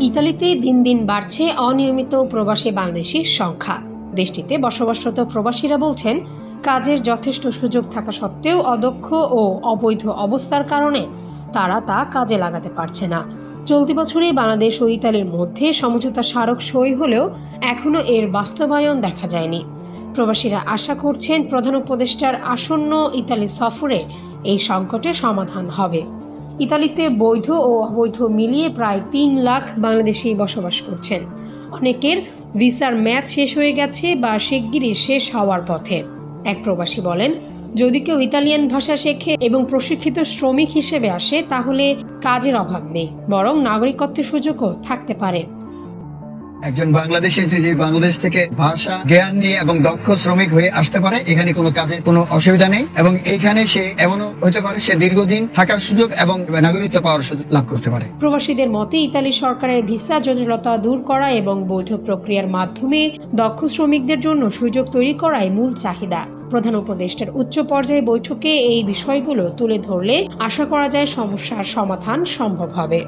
ইতালিতে দিন দিন বাড়ছে অনিয়মিত প্রবাসী বাংলাদেশির সংখ্যা। দেশটিতে বসবাসরত প্রবাসীরা বলছেন, কাজের যথেষ্ট সুযোগ থাকা সত্ত্বেও অদক্ষ ও অবৈধ অবস্থার কারণে তারা তা কাজে লাগাতে পারছে না। চলতি বছরে বাংলাদেশ ও ইতালির মধ্যে সমঝোতা স্মারক সই হলেও এখনও এর বাস্তবায়ন দেখা যায়নি। প্রবাসীরা আশা করছেন প্রধান উপদেষ্টার আসন্ন ইতালি সফরে এই সংকটের সমাধান হবে। ইতালিতে বৈধ ও অবৈধ মিলিয়ে প্রায় ৩ লাখ বাংলাদেশি বসবাস করছেন। অনেকের ভিসার মেয়াদ শেষ হয়ে গেছে বা শিগগিরই শেষ হওয়ার পথে। এক প্রবাসী বলেন, যদি কেউ ইতালিয়ান ভাষা শেখে এবং প্রশিক্ষিত শ্রমিক হিসেবে আসে তাহলে কাজের অভাব নেই, বরং নাগরিকত্বের সুযোগও থাকতে পারে। একজন বাংলাদেশি যদি বাংলাদেশ থেকে ভাষা জ্ঞান নিয়ে এবং দক্ষ শ্রমিক হয়ে আসতে পারে, এখানে কোনো কাজের কোনো অসুবিধা নেই এবং এখানে সে এমনও হতে পারে সে দীর্ঘদিন থাকার সুযোগ এবং নাগরিকত্ব পাওয়ার সুযোগ লাভ করতে পারে। প্রবাসীদের মতে ইতালি সরকারের ভিসা জটিলতা দূর করা এবং বৈধ প্রক্রিয়ার মাধ্যমে দক্ষ শ্রমিকদের জন্য সুযোগ তৈরি করাই মূল চাহিদা। প্রধান উপদেষ্টার উচ্চ পর্যায়ে বৈঠকে এই বিষয়গুলো তুলে ধরলে আশা করা যায় সমস্যার সমাধান সম্ভব হবে।